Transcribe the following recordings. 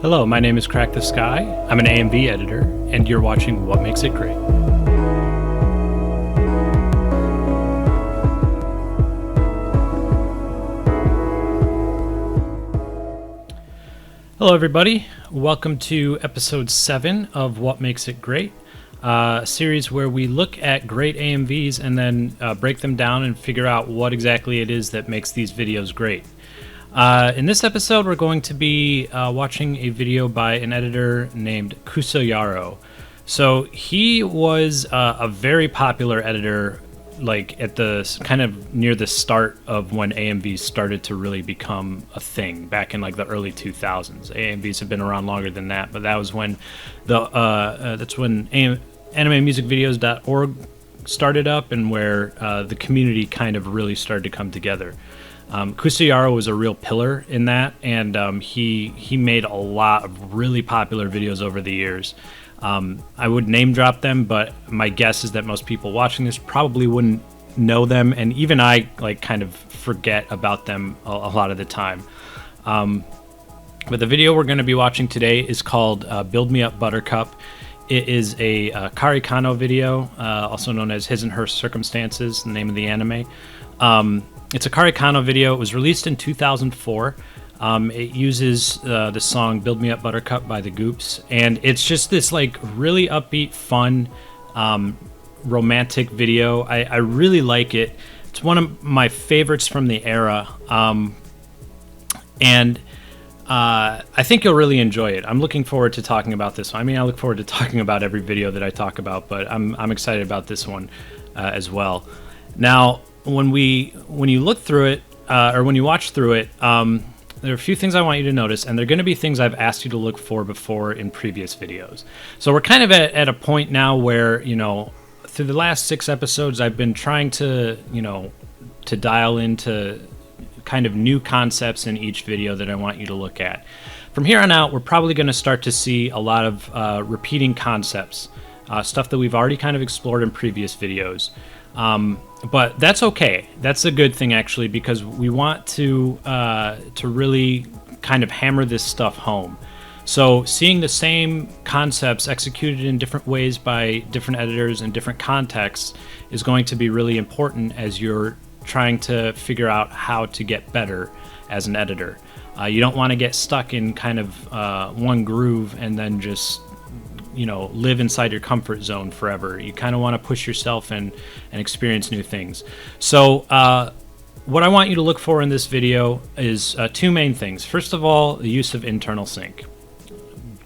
Hello, my name is CrackTheSky. I'm an AMV editor, and you're watching What Makes It Great. Hello, everybody. Welcome to episode 7 of What Makes It Great, a series where we look at great AMVs and then break them down and figure out what exactly it is that makes these videos great. In this episode, we're going to be watching a video by an editor named Kusoyaro. So he was a very popular editor, like at the kind of near the start of when AMVs started to really become a thing back in like the early 2000s. AMVs have been around longer than that, but that was when AnimeMusicVideos.org started up and where the community kind of really started to come together. Kusoyaro was a real pillar in that, and he made a lot of really popular videos over the years. I would name drop them, but my guess is that most people watching this probably wouldn't know them, and even I like kind of forget about them a lot of the time. But the video we're going to be watching today is called Build Me Up Buttercup. It is a Kare Kano video, also known as His and Her Circumstances, the name of the anime. It's a Kare Kano video. It was released in 2004. It uses the song Build Me Up Buttercup by the Goops, and it's just this like really upbeat, fun, romantic video. I really like it. It's one of my favorites from the era, and I think you'll really enjoy it. I'm looking forward to talking about this one. I mean, I look forward to talking about every video that I talk about, but I'm excited about this one as well. Now, when you look through it, or when you watch through it, there are a few things I want you to notice, and they're going to be things I've asked you to look for before in previous videos. So we're kind of at a point now where, you know, through the last 6 episodes, I've been trying to, you know, to dial into kind of new concepts in each video that I want you to look at. From here on out, we're probably going to start to see a lot of repeating concepts, stuff that we've already kind of explored in previous videos. But that's okay. That's a good thing, actually, because we want to really kind of hammer this stuff home. So seeing the same concepts executed in different ways by different editors in different contexts is going to be really important as you're trying to figure out how to get better as an editor. You don't want to get stuck in kind of one groove and then just, you know, live inside your comfort zone forever. You kind of want to push yourself and experience new things. So what I want you to look for in this video is 2 main things. First of all, the use of internal sync.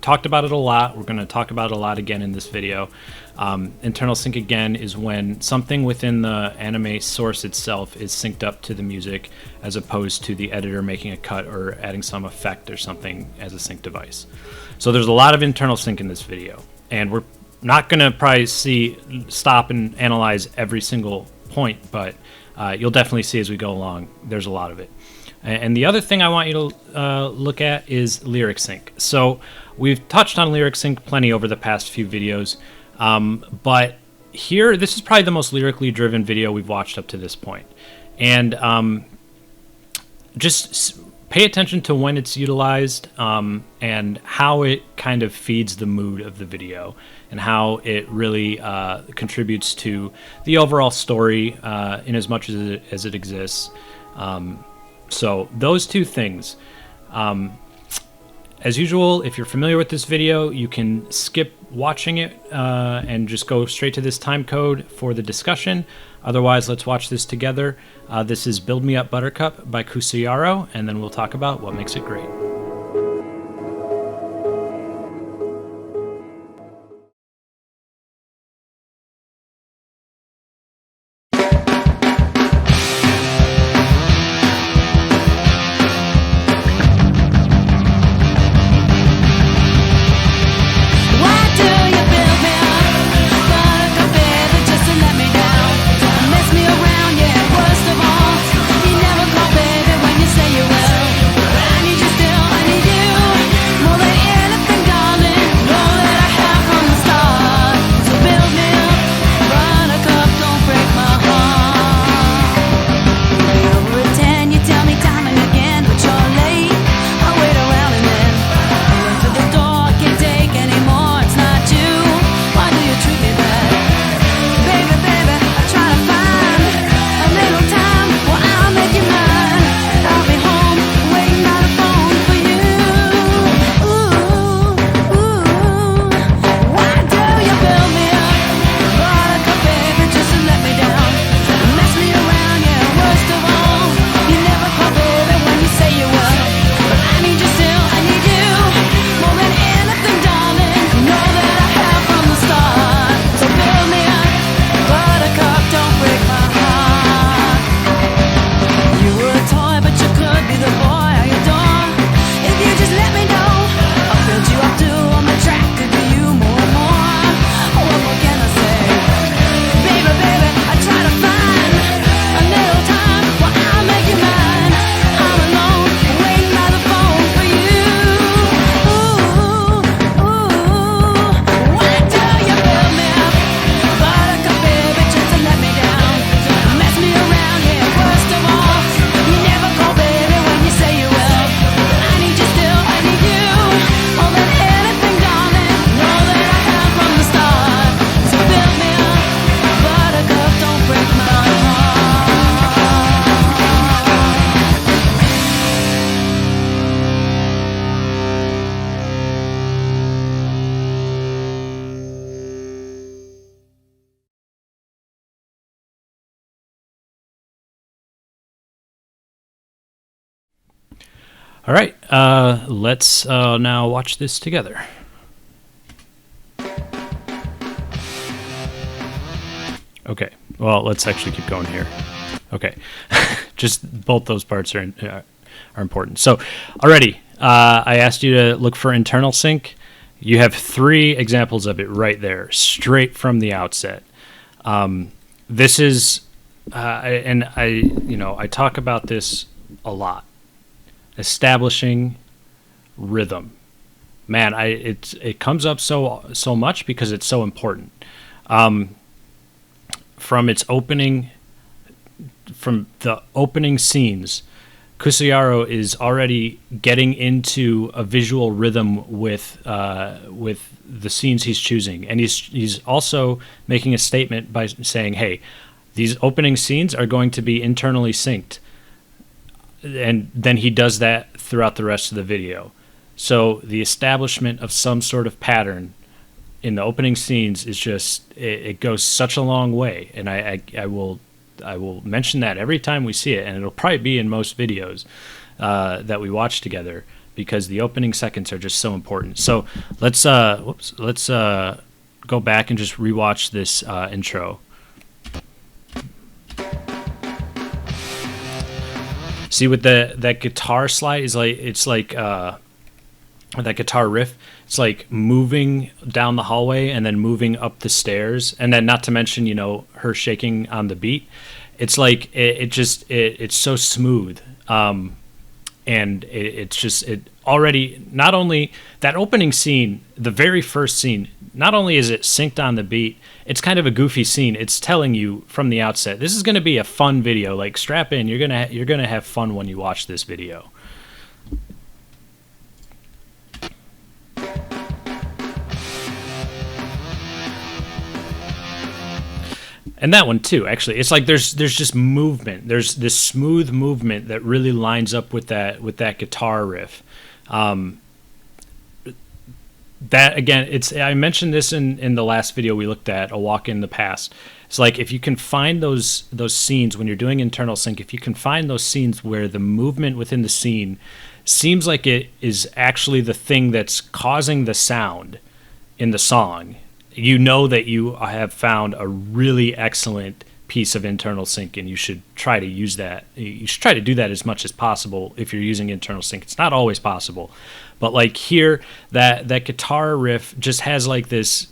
Talked about it a lot. We're going to talk about it a lot again in this video. Internal sync, again, is when something within the anime source itself is synced up to the music as opposed to the editor making a cut or adding some effect or something as a sync device. So there's a lot of internal sync in this video, and we're not going to probably stop and analyze every single point, but you'll definitely see as we go along, there's a lot of it. And the other thing I want you to look at is lyric sync. So we've touched on lyric sync plenty over the past few videos, but here, this is probably the most lyrically driven video we've watched up to this point. And just pay attention to when it's utilized and how it kind of feeds the mood of the video and how it really contributes to the overall story in as much as it exists. So those 2 things. As usual, if you're familiar with this video, you can skip watching it and just go straight to this time code for the discussion. Otherwise, let's watch this together. This is Build Me Up Buttercup by Kusoyaro, and then we'll talk about what makes it great. Still All right, let's now watch this together. Okay, well, let's actually keep going here. Okay, just both those parts are important. So, already, I asked you to look for internal sync. You have 3 examples of it right there, straight from the outset. This is, I talk about this a lot. Establishing rhythm, man. It comes up so much because it's so important. From the opening scenes, Kusoyaro is already getting into a visual rhythm with the scenes he's choosing, and he's also making a statement by saying, "Hey, these opening scenes are going to be internally synced," and then he does that throughout the rest of the video. So the establishment of some sort of pattern in the opening scenes is just it goes such a long way, and I will mention that every time we see it, and it'll probably be in most videos that we watch together, because the opening seconds are just so important. So let's go back and just rewatch this intro. See, with that guitar slide is like that guitar riff, it's like moving down the hallway and then moving up the stairs, and then not to mention, her shaking on the beat. It's like it's so smooth, and it already, not only that opening scene, the very first scene, not only is it synced on the beat, it's kind of a goofy scene. It's telling you from the outset, this is going to be a fun video. Like, strap in, you're gonna have fun when you watch this video. And that one too, actually, it's like there's just movement. There's this smooth movement that really lines up with that guitar riff. That again, I mentioned this in the last video we looked at, A Walk in the Past. It's like, if you can find those scenes when you're doing internal sync, if you can find those scenes where the movement within the scene seems like it is actually the thing that's causing the sound in the song, you know that you have found a really excellent piece of internal sync, and you should try to use that. You should try to do that as much as possible if you're using internal sync. It's not always possible, but like here, that guitar riff just has like this,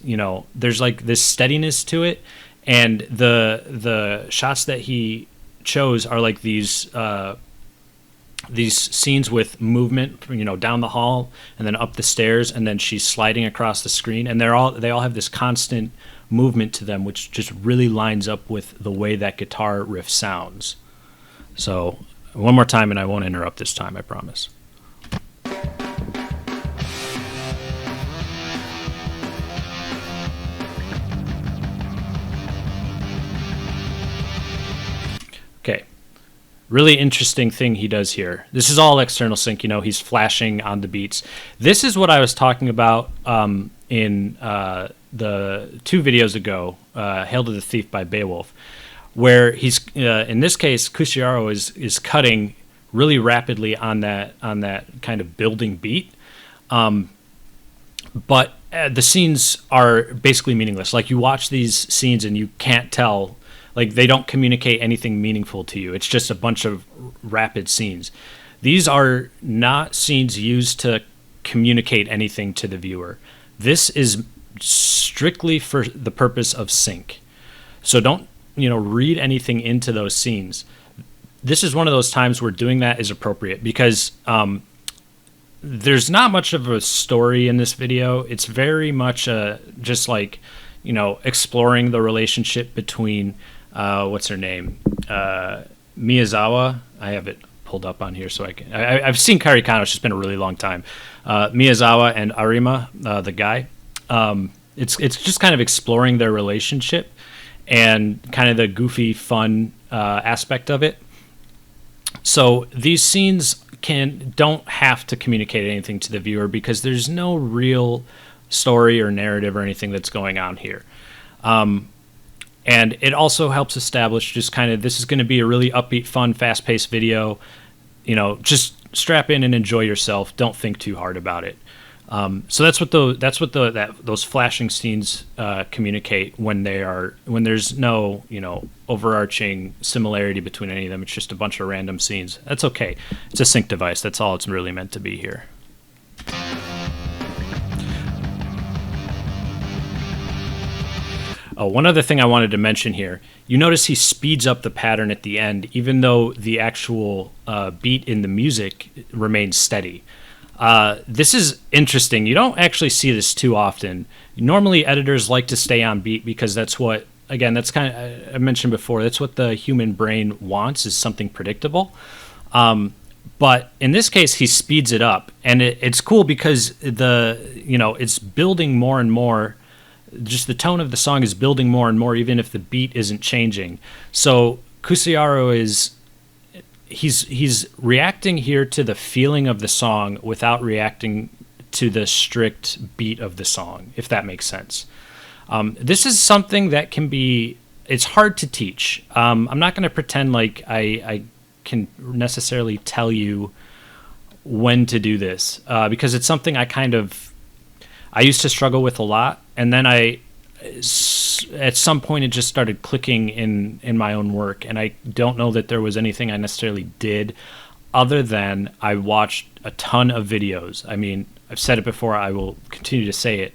there's like this steadiness to it, and the shots that he chose are like these scenes with movement, down the hall and then up the stairs, and then she's sliding across the screen, and they all have this constant movement to them, which just really lines up with the way that guitar riff sounds. So one more time, and I won't interrupt this time, I promise. Okay. Really interesting thing he does here. This is all external sync, he's flashing on the beats. This is what I was talking about in the 2 videos ago, Hail to the Thief by Beowulf, where he's, in this case, Kusoyaro is cutting really rapidly on that kind of building beat. But the scenes are basically meaningless. Like, you watch these scenes and you can't tell, like, they don't communicate anything meaningful to you. It's just a bunch of rapid scenes. These are not scenes used to communicate anything to the viewer. This is strictly for the purpose of sync. So don't, read anything into those scenes. This is one of those times where doing that is appropriate, because there's not much of a story in this video. It's very much just like, exploring the relationship between what's her name? Miyazawa. I have it pulled up on here so I can. I've seen Kare Kano. It's just been a really long time. Miyazawa and Arima, the guy. It's just kind of exploring their relationship and kind of the goofy, fun aspect of it. So these scenes don't have to communicate anything to the viewer, because there's no real story or narrative or anything that's going on here. And it also helps establish just kind of, this is going to be a really upbeat, fun, fast-paced video. Just strap in and enjoy yourself. Don't think too hard about it. So that's what those flashing scenes communicate when there's no overarching similarity between any of them. It's just a bunch of random scenes. That's okay. It's a sync device. That's all it's really meant to be here. Oh, one other thing I wanted to mention here. You notice he speeds up the pattern at the end, even though the actual beat in the music remains steady. This is interesting. You don't actually see this too often. Normally, editors like to stay on beat because that's what, again, that's kind of, I mentioned before, that's what the human brain wants, is something predictable. But in this case, he speeds it up, and it's cool because it's building more and more. Just the tone of the song is building more and more, even if the beat isn't changing. So Kusoyaro he's reacting here to the feeling of the song without reacting to the strict beat of the song, if that makes sense. This is something that it's hard to teach. I'm not going to pretend like I can necessarily tell you when to do this, because it's something I used to struggle with a lot, and then at some point it just started clicking in my own work, and I don't know that there was anything I necessarily did other than I watched a ton of videos. I mean, I've said it before, I will continue to say it.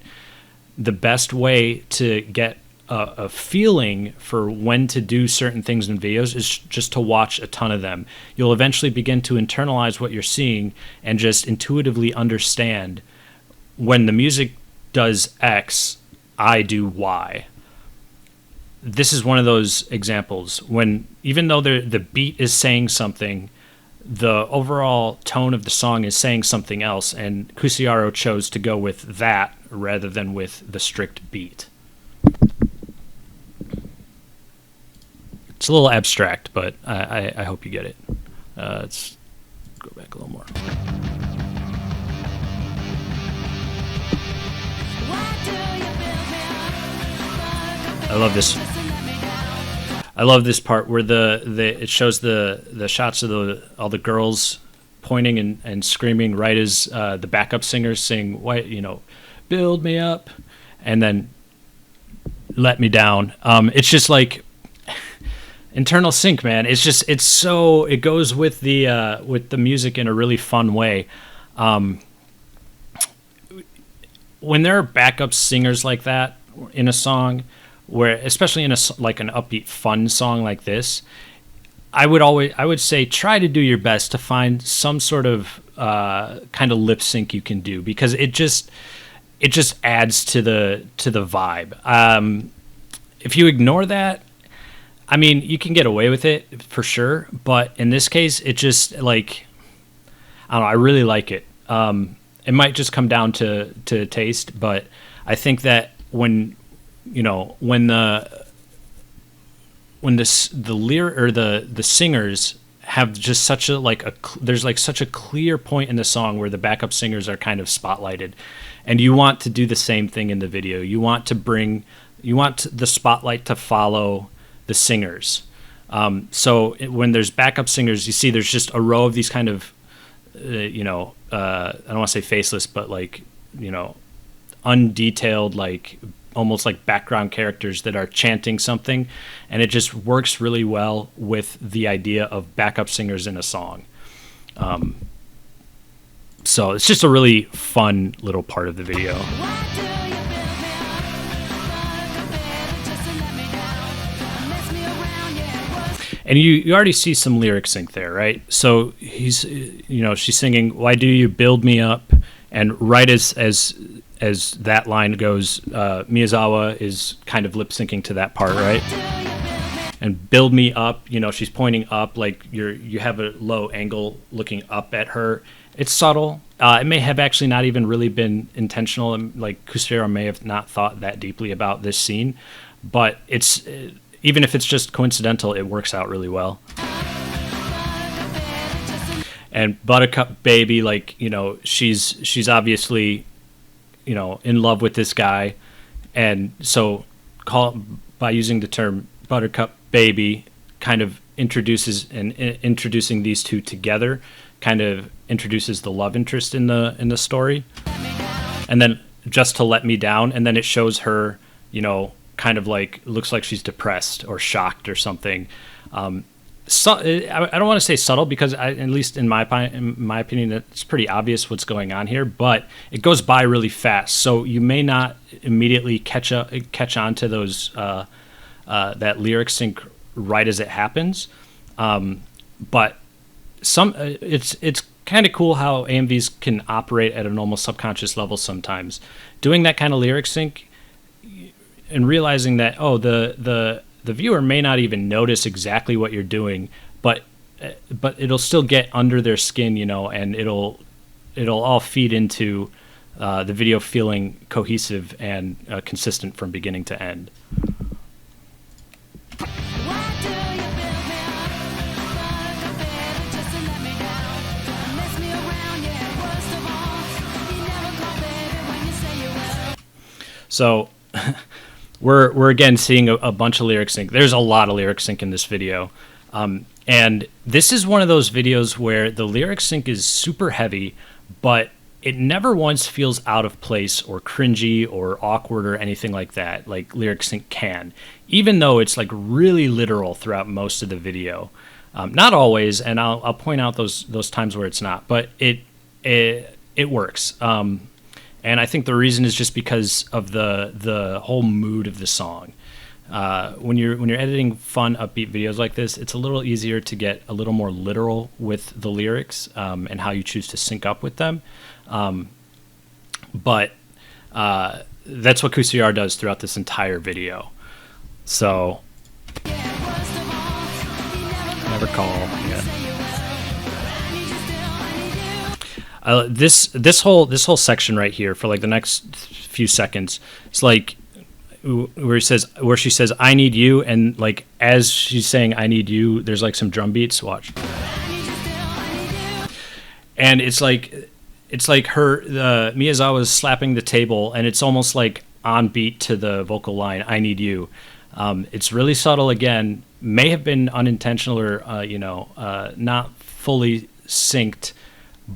The best way to get a feeling for when to do certain things in videos is just to watch a ton of them. You'll eventually begin to internalize what you're seeing and just intuitively understand when the music does X, I do Y. This is one of those examples when, even though the beat is saying something, the overall tone of the song is saying something else, and Kusoyaro chose to go with that rather than with the strict beat. It's a little abstract, but I hope you get it. Let's go back a little more. I love this. I love this part where it shows the shots of all the girls pointing and screaming right as the backup singers sing, "Build me up," and then "Let me down." It's just like internal sync, man. It goes with the music in a really fun way. When there are backup singers like that in a song, where especially in an upbeat fun song like this, I would say try to do your best to find some sort of kind of lip sync you can do, because it just adds to the vibe. If you ignore that, I mean, you can get away with it for sure, but in this case, it just I don't know, I really like it. It might just come down to taste, but I think that when the lyric or the singers have just such there's such a clear point in the song where the backup singers are kind of spotlighted, and you want to do the same thing in the video. You want the spotlight to follow the singers. So when there's backup singers, you see there's just a row of these kind of I don't want to say faceless, but undetailed, almost like background characters that are chanting something, and it just works really well with the idea of backup singers in a song. So it's just a really fun little part of the video. And you already see some lyric sync there, right? So she's singing, "Why do you build me up?" And right as that line goes, Miyazawa is kind of lip syncing to that part, right? And "build me up," she's pointing up, like you have a low angle looking up at her. It's subtle. It may have actually not even really been intentional, and Kusoyaro may have not thought that deeply about this scene, but even if it's just coincidental, it works out really well. And Buttercup baby, she's obviously, in love with this guy, and so by using the term Buttercup baby, kind of introducing these two together, kind of introduces the love interest in the story, and then just to let me down, and then it shows her, you know, kind of like looks like she's depressed or shocked or something. So I don't want to say subtle, because at least in my opinion, it's pretty obvious what's going on here, but it goes by really fast, so you may not immediately catch on to those that lyric sync right as it happens. But it's kind of cool how AMVs can operate at an almost subconscious level sometimes. Doing that kind of lyric sync and realizing that, oh, the viewer may not even notice exactly what you're doing, but it'll still get under their skin, you know, and it'll all feed into the video feeling cohesive and consistent from beginning to end. So we're again seeing a bunch of lyric sync. There's a lot of lyric sync in this video. And this is one of those videos where the lyric sync is super heavy, but it never once feels out of place or cringy or awkward or anything like that, like lyric sync can, even though it's like really literal throughout most of the video. Not always, and I'll point out those times where it's not, but it works. And I think the reason is just because of the whole mood of the song. When you're editing fun, upbeat videos like this, it's a little easier to get a little more literal with the lyrics and how you choose to sync up with them. But that's what Kusoyaro does throughout this entire video. So, never call. Yeah. This whole section right here for like the next few seconds, it's like where she says I need you, and like as she's saying I need you, there's like some drum beats. Watch, and it's like her Miyazawa's slapping the table, and it's almost like on beat to the vocal line I need you. It's really subtle again, may have been unintentional or not fully synced,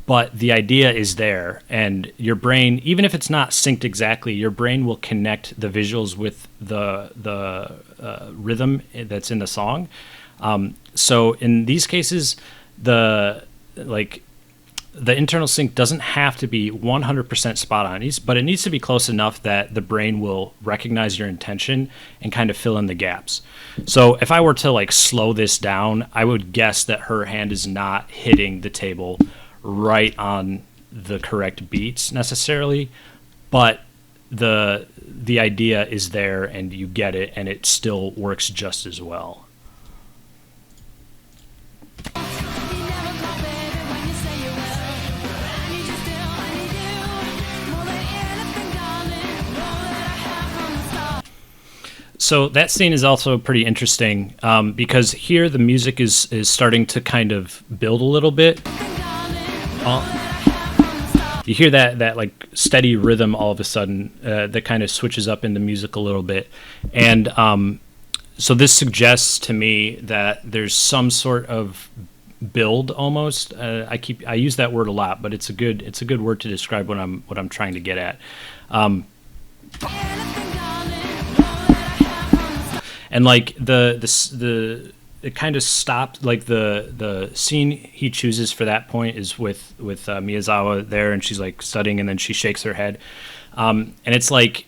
but the idea is there, and your brain, even if it's not synced exactly, your brain will connect the visuals with the rhythm that's in the song. So in these cases, the internal sync doesn't have to be 100% spot on, but it needs to be close enough that the brain will recognize your intention and kind of fill in the gaps. So if I were to like slow this down, I would guess that her hand is not hitting the table right on the correct beats necessarily, but the idea is there and you get it, and it still works just as well. So that scene is also pretty interesting because here the music is starting to kind of build a little bit. You hear that like steady rhythm all of a sudden that kind of switches up in the music a little bit, and so this suggests to me that there's some sort of build almost. I use that word a lot, but it's a good word to describe what I'm trying to get at. And like it kind of stopped, like the scene he chooses for that point is with Miyazawa there, and she's like studying, and then she shakes her head, and it's like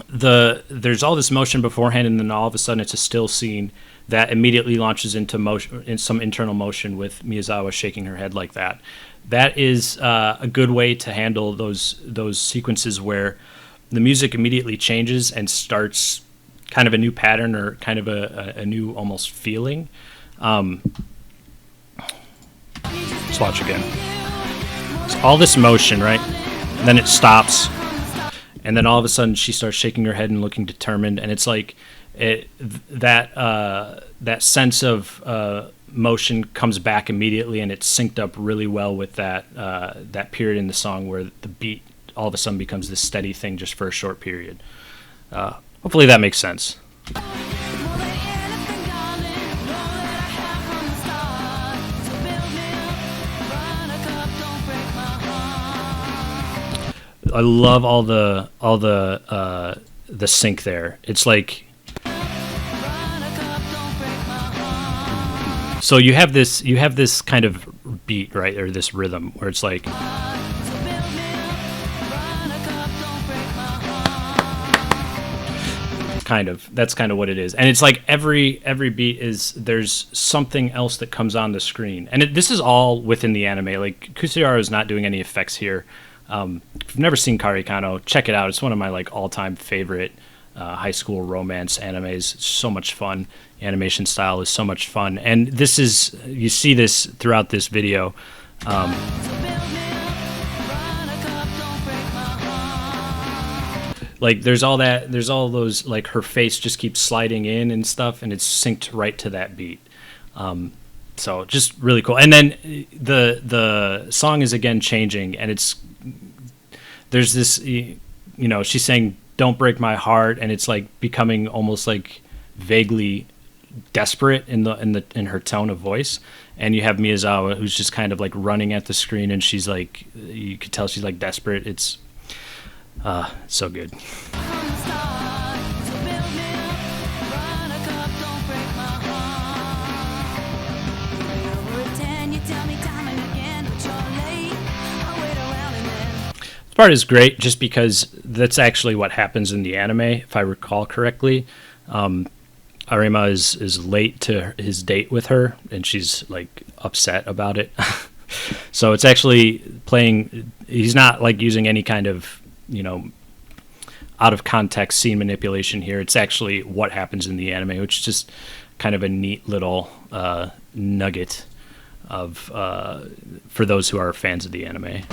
there's all this motion beforehand, and then all of a sudden it's a still scene that immediately launches into motion, in some internal motion with Miyazawa shaking her head like that. That is a good way to handle those sequences where the music immediately changes and starts kind of a new pattern or kind of a new almost feeling. Let's watch again. So all this motion, right? And then it stops, and then all of a sudden she starts shaking her head and looking determined, and it's like that sense of motion comes back immediately, and it's synced up really well with that period in the song where the beat all of a sudden becomes this steady thing just for a short period. Hopefully that makes sense. I love all the sync there. It's like, so you have this kind of beat, right, or this rhythm where it's like, that's kind of what it is. And it's like every beat is, there's something else that comes on the screen, and this is all within the anime. Like, Kusoyaro is not doing any effects here. If you've never seen Kano, check it out. It's one of my like all-time favorite high school romance animes. It's so much fun. The animation style is so much fun, and this is, you see this throughout this video. Like there's all those, like her face just keeps sliding in and stuff, and it's synced right to that beat. So just really cool. And then the song is again changing, and there's this, she's saying "Don't break my heart," and it's like becoming almost like vaguely desperate in her tone of voice. And you have Miyazawa, who's just kind of like running at the screen, and she's like, you could tell she's like desperate. It's so good. This part is great just because that's actually what happens in the anime, if I recall correctly. Arima is late to his date with her, and she's like upset about it. So it's actually playing, he's not like using any kind of, out of context scene manipulation here. It's actually what happens in the anime, which is just kind of a neat little nugget of for those who are fans of the anime.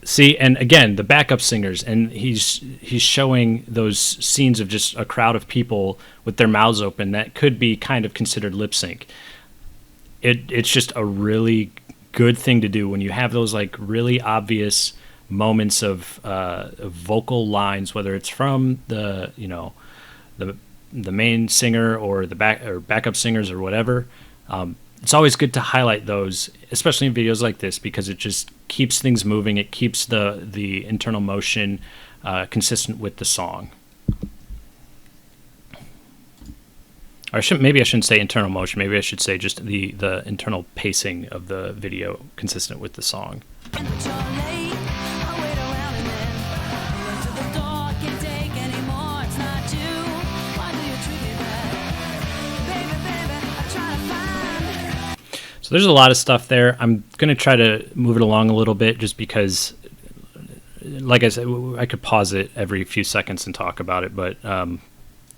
See, and again, the backup singers, and he's showing those scenes of just a crowd of people with their mouths open that could be kind of considered lip sync. It's just a really good thing to do when you have those like really obvious moments of vocal lines, whether it's from the main singer or the backup singers or whatever. It's always good to highlight those, especially in videos like this, because it just keeps things moving. It keeps the internal motion consistent with the song. Or maybe I shouldn't say internal motion. Maybe I should say just the internal pacing of the video consistent with the song. So there's a lot of stuff there. I'm going to try to move it along a little bit just because, like I said, I could pause it every few seconds and talk about it, but it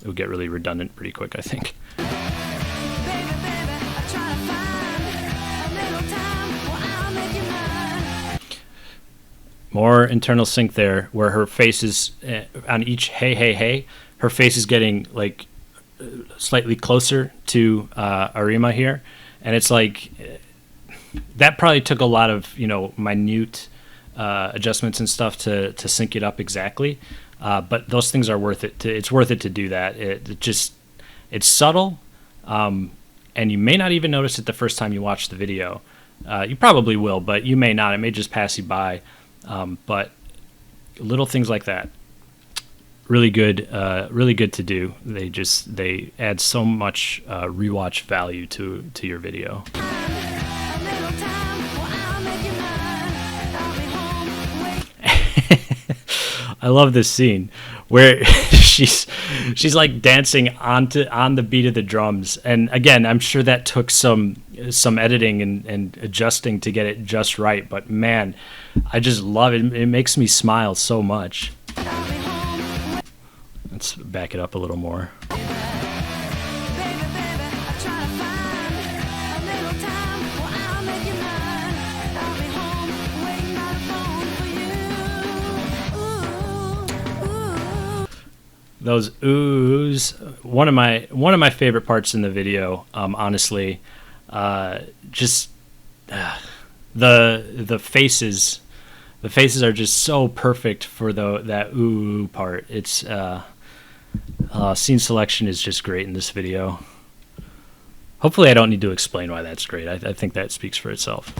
would get really redundant pretty quick, I think. More internal sync there, where her face is, on each hey, hey, hey, her face is getting like slightly closer to Arima here. And it's like, that probably took a lot of, minute adjustments and stuff to sync it up exactly. But those things are worth it. It's worth it to do that. It's subtle, and you may not even notice it the first time you watch the video. You probably will, but you may not. It may just pass you by. But little things like that, really good to do. They add so much rewatch value to your video. I love this scene where she's like dancing on the beat of the drums, and again, I'm sure that took some editing and adjusting to get it just right. But man, I just love it. It makes me smile so much. Let's back it up a little more. Those oohs, one of my favorite parts in the video, honestly. Just the faces. The faces are just so perfect for that ooh part. It's Scene selection is just great in this video. Hopefully I don't need to explain why that's great. I think that speaks for itself.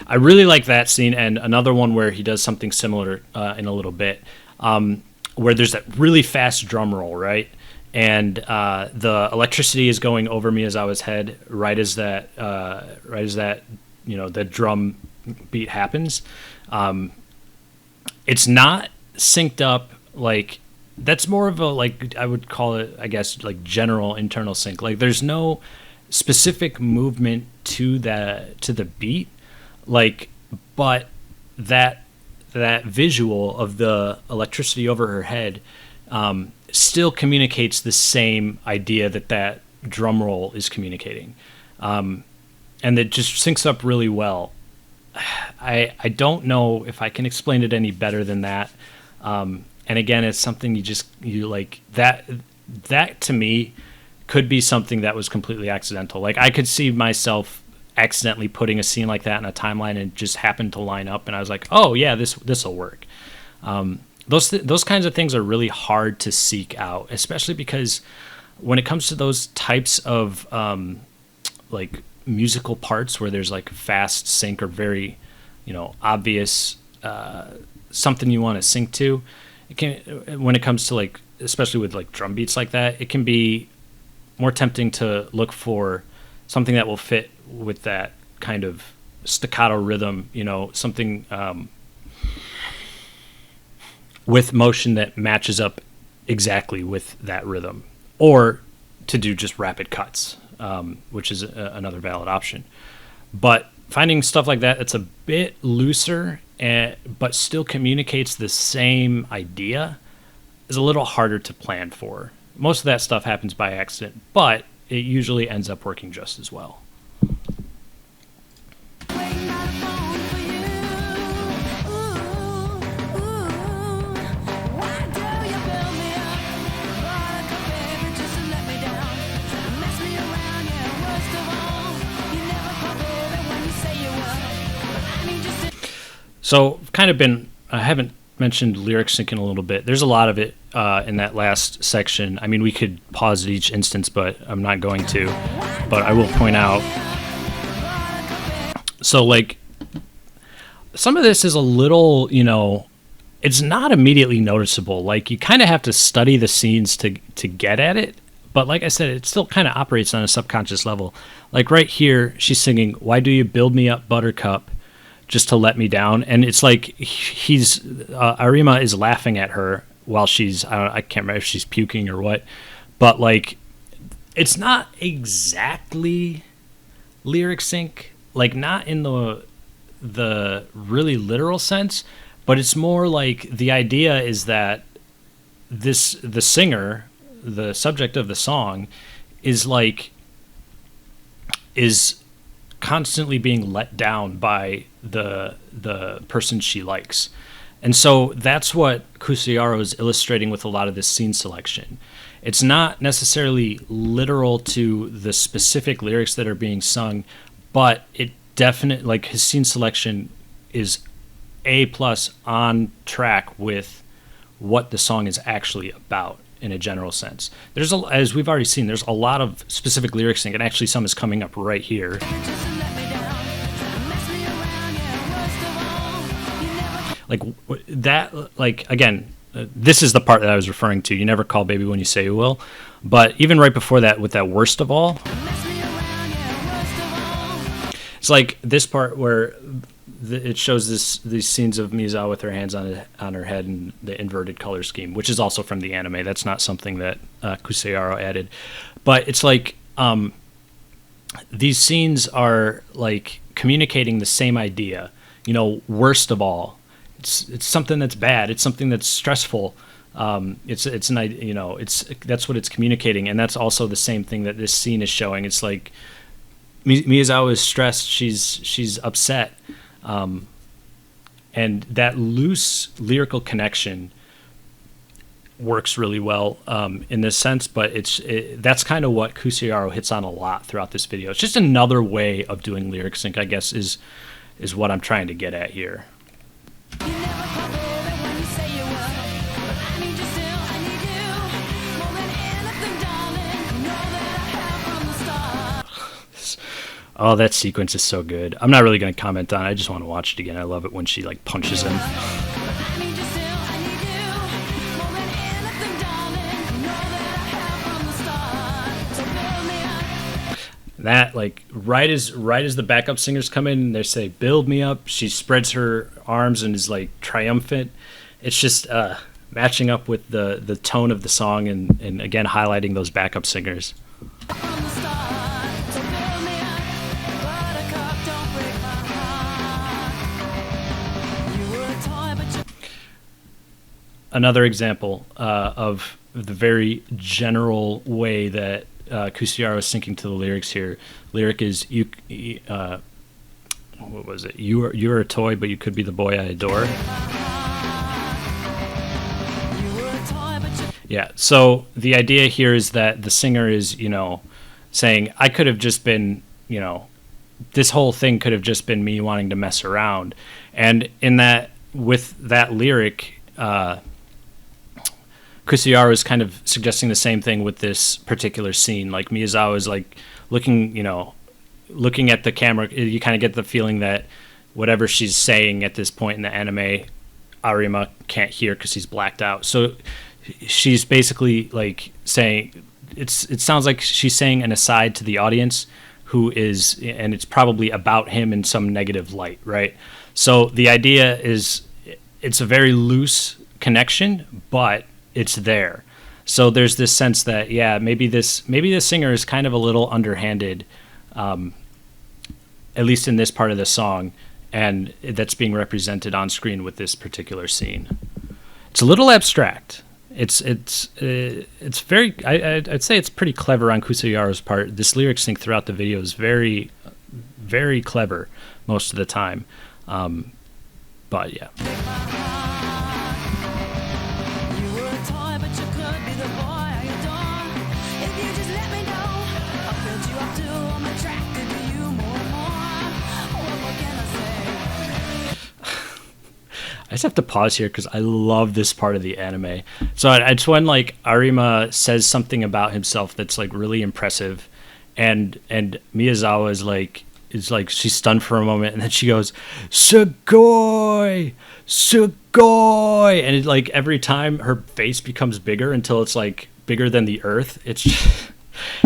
I really like that scene, and another one where he does something similar in a little bit, where there's that really fast drum roll, right? And the electricity is going over Miyazawa's head right as that the drum beat happens. It's not synced up, like that's more of a, like, I would call it, I guess, like general internal sync. Like there's no specific movement to the beat, like, but that visual of the electricity over her head still communicates the same idea that drum roll is communicating, and it just syncs up really well. I don't know if I can explain it any better than that. And again, it's something you like, that to me could be something that was completely accidental. Like I could see myself accidentally putting a scene like that in a timeline and it just happened to line up, and I was like, oh yeah, this will work. Those kinds of things are really hard to seek out, especially because when it comes to those types of like musical parts where there's like fast sync or very, obvious something you want to sync to, it can, when it comes to like, especially with like drum beats like that, it can be more tempting to look for something that will fit with that kind of staccato rhythm, something with motion that matches up exactly with that rhythm, or to do just rapid cuts, which is another valid option. But finding stuff like that that's a bit looser but still communicates the same idea is a little harder to plan for. Most of that stuff happens by accident, but it usually ends up working just as well. So I haven't mentioned lyric syncing a little bit. There's a lot of it in that last section. I mean, we could pause at each instance, but I'm not going to. But I will point out. So, like, some of this is a little, it's not immediately noticeable. Like, you kind of have to study the scenes to get at it. But like I said, it still kind of operates on a subconscious level. Like right here, she's singing, "Why do you build me up, Buttercup, just to let me down?" And it's like Arima is laughing at her while I can't remember if she's puking or what, but like it's not exactly lyric sync, like not in the really literal sense, but it's more like the idea is that the singer, the subject of the song, is constantly being let down by the person she likes. And so that's what Kusoyaro is illustrating with a lot of this scene selection. It's not necessarily literal to the specific lyrics that are being sung, but it definitely, like, his scene selection is A+ on track with what the song is actually about in a general sense. There's as we've already seen, there's a lot of specific lyric sync, and actually some is coming up right here. Like that, like, again, this is the part that I was referring to. You never call baby when you say you will. But even right before that, with that worst of all, it's like this part where it shows these scenes of Miyazawa with her hands on her head and the inverted color scheme, which is also from the anime. That's not something that Kusoyaro added. But it's like these scenes are like communicating the same idea. Worst of all. It's something that's bad. It's something that's stressful. That's what it's communicating, and that's also the same thing that this scene is showing. It's like Miyazawa is stressed. She's upset, and that loose lyrical connection works really well in this sense. But that's kind of what Kusoyaro hits on a lot throughout this video. It's just another way of doing lyric sync, I guess, is is what I'm trying to get at here. Oh, that sequence is so good. I'm not really going to comment on it. I just want to watch it again. I love it when she like punches him. That, like, right as the backup singers come in and they say "Build Me Up," she spreads her arms and is like triumphant. It's just matching up with the tone of the song and again highlighting those backup singers. Another example of the very general way that Kusoyaro is syncing to the lyrics here. Lyric is what was it? You're a toy, but you could be the boy I adore. Yeah. So the idea here is that the singer is, saying I could have just been, this whole thing could have just been me wanting to mess around, and in that with that lyric. Kusoyaro is kind of suggesting the same thing with this particular scene. Like Miyazawa is like looking at the camera. You kind of get the feeling that whatever she's saying at this point in the anime, Arima can't hear because he's blacked out. So she's basically like saying it sounds like she's saying an aside to the audience who is, and it's probably about him in some negative light, right? So the idea is it's a very loose connection, but it's there. So there's this sense that maybe this singer is kind of a little underhanded, at least in this part of the song, and that's being represented on screen with this particular scene. It's a little abstract. It's very I'd say it's pretty clever on Kusoyaro's part. This lyric sync throughout the video is very, very clever most of the time, but yeah. I just have to pause here because I love this part of the anime. So it's when like Arima says something about himself that's like really impressive, and Miyazawa is like she's stunned for a moment, and then she goes "Sugoi, sugoi," and like every time her face becomes bigger until it's like bigger than the earth. It's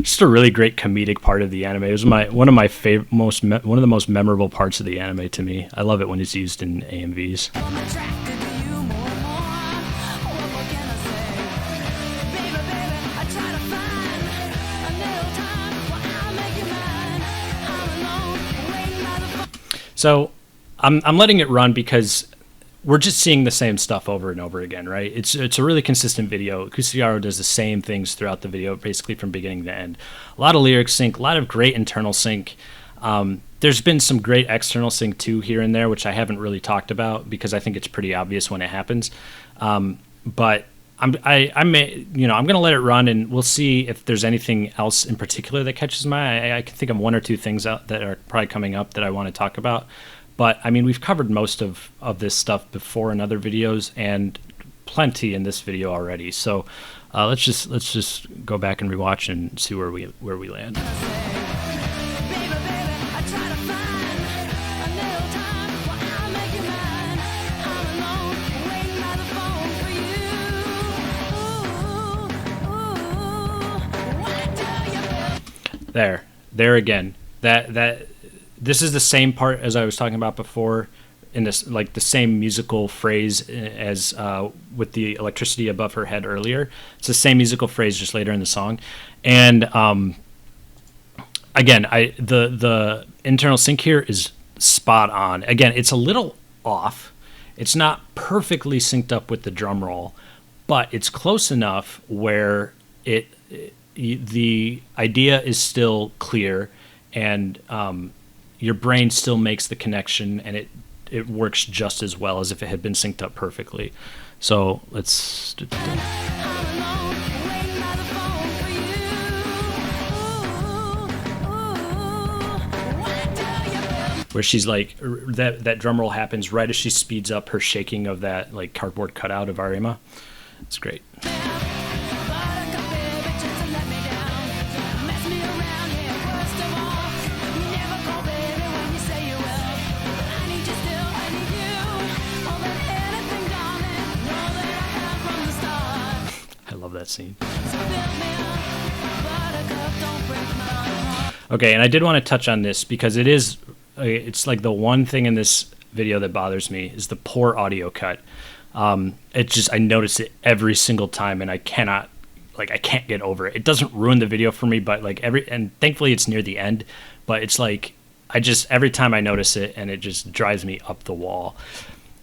just a really great comedic part of the anime. It was one of the most memorable parts of the anime to me. I love it when it's used in AMVs. So I'm letting it run because we're just seeing the same stuff over and over again, right? It's a really consistent video. Kusoyaro does the same things throughout the video, basically from beginning to end. A lot of lyric sync, a lot of great internal sync. There's been some great external sync too here and there, which I haven't really talked about because I think it's pretty obvious when it happens. But I'm gonna let it run, and we'll see if there's anything else in particular that catches my eye. I can think of one or two things out that are probably coming up that I want to talk about. But I mean, we've covered most of this stuff before in other videos, and plenty in this video already. So let's just go back and rewatch and see where we land. There again. This is the same part as I was talking about before, in this like the same musical phrase as with the electricity above her head earlier. It's the same musical phrase just later in the song, and again, the internal sync here is spot on. Again, it's a little off. It's not perfectly synced up with the drum roll, but it's close enough where the idea is still clear, and your brain still makes the connection, and it works just as well as if it had been synced up perfectly. So let's where she's like that drum roll happens right as she speeds up her shaking of that like cardboard cutout of Arima. It's great. I love that scene. Okay, and I did want to touch on this because it's like the one thing in this video that bothers me is the poor audio cut. I notice it every single time, and I can't get over it. It doesn't ruin the video for me, but and thankfully it's near the end, but it's like every time I notice it, and it just drives me up the wall.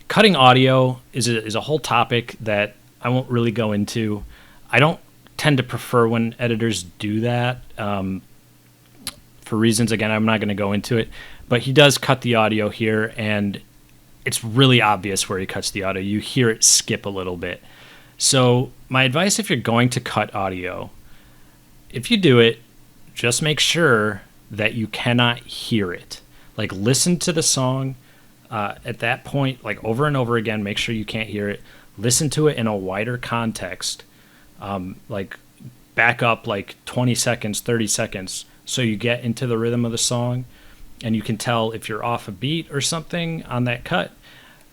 Cutting audio is a whole topic that I won't really go into. I don't tend to prefer when editors do that, for reasons, again, I'm not going to go into it, but he does cut the audio here, and it's really obvious where he cuts the audio. You hear it skip a little bit. So my advice, if you're going to cut audio, if you do it, just make sure that you cannot hear it. Like, listen to the song at that point, like over and over again, make sure you can't hear it. Listen to it in a wider context, like back up like 20 seconds, 30 seconds, so you get into the rhythm of the song, and you can tell if you're off a beat or something on that cut.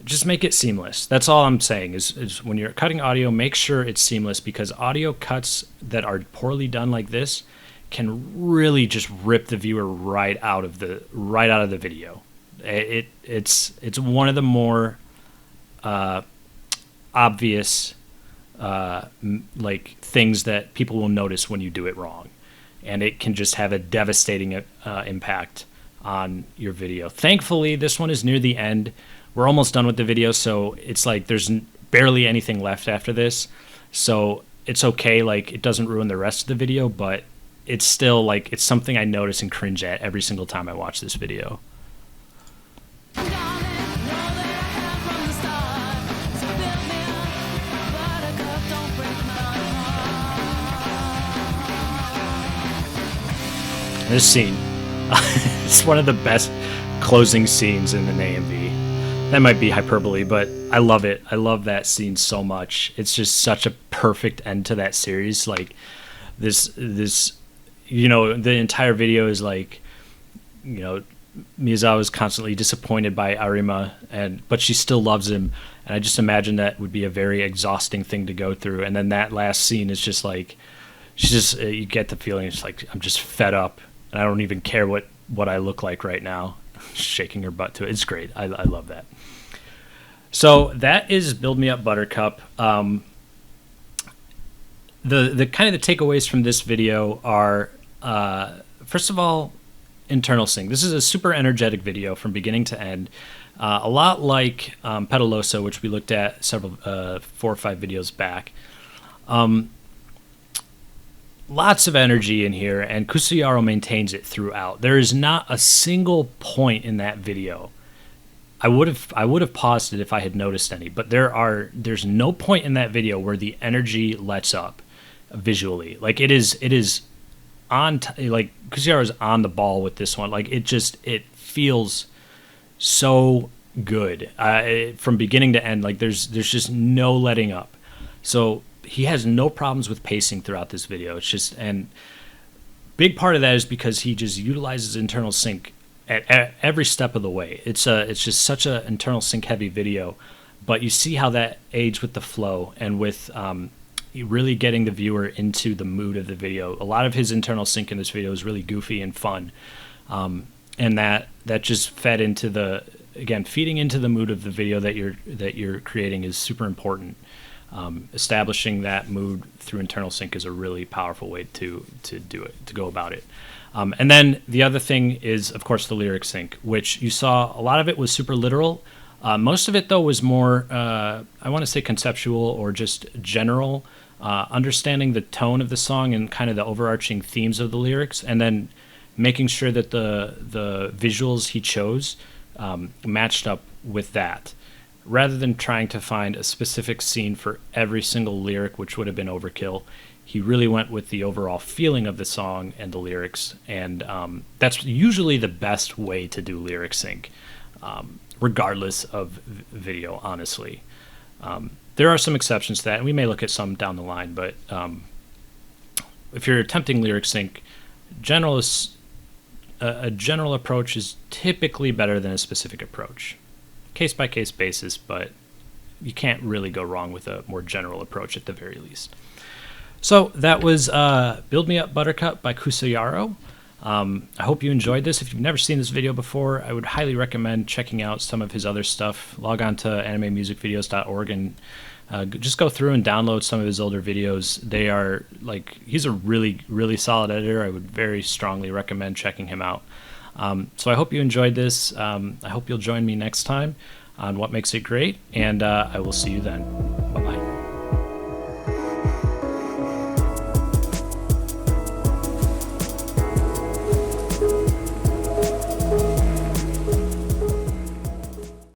Just make it seamless. That's all I'm saying is when you're cutting audio, make sure it's seamless, because audio cuts that are poorly done like this can really just rip the viewer right out of the video. It's one of the more obvious like things that people will notice when you do it wrong, and it can just have a devastating impact on your video. Thankfully, this one is near the end. We're almost done with the video, so it's like there's barely anything left after this. So it's okay, like it doesn't ruin the rest of the video, but it's still like it's something I notice and cringe at every single time I watch this video. This scene, it's one of the best closing scenes in an AMV. That might be hyperbole, but I love it. I love that scene so much. It's just such a perfect end to that series. Like this, you know, the entire video is like, you know, Miyazawa is constantly disappointed by Arima, but she still loves him. And I just imagine that would be a very exhausting thing to go through. And then that last scene is just like, you get the feeling it's like, I'm just fed up, and I don't even care what I look like right now. Shaking her butt to it. It's great. I love that. So that is Build Me Up Buttercup. The kind of the takeaways from this video are, first of all, internal sync. This is a super energetic video from beginning to end. A lot like Petaloso, which we looked at several 4 or 5 videos back. Lots of energy in here, and Kusoyaro maintains it throughout. There is not a single point in that video. I would have paused it if I had noticed any, but there's no point in that video where the energy lets up visually. Like it is on like Kusoyaro is on the ball with this one. Like it feels so good from beginning to end. Like there's just no letting up. So he has no problems with pacing throughout this video. It's just, and big part of that is because he just utilizes internal sync at every step of the way. It's just such a internal sync heavy video, but you see how that aids with the flow and with really getting the viewer into the mood of the video. A lot of his internal sync in this video is really goofy and fun, and that just fed into feeding into the mood of the video that you're creating is super important. Establishing that mood through internal sync is a really powerful way to do it, to go about it. And then the other thing is, of course, the lyric sync, which you saw a lot of it was super literal. Most of it, though, was more, I want to say conceptual or just general, understanding the tone of the song and kind of the overarching themes of the lyrics, and then making sure that the visuals he chose matched up with that, rather than trying to find a specific scene for every single lyric, which would have been overkill. He really went with the overall feeling of the song and the lyrics, and that's usually the best way to do lyric sync, regardless of video, honestly. There are some exceptions to that, and we may look at some down the line, but if you're attempting lyric sync, a general approach is typically better than a specific approach. Case by case basis, but you can't really go wrong with a more general approach at the very least. So that was Build Me Up Buttercup by Kusoyaro. I hope you enjoyed this. If you've never seen this video before, I would highly recommend checking out some of his other stuff. Log on to animemusicvideos.org and just go through and download some of his older videos. They are he's a really, really solid editor. I would very strongly recommend checking him out. So I hope you enjoyed this. I hope you'll join me next time on What Makes It Great, and I will see you then. Bye.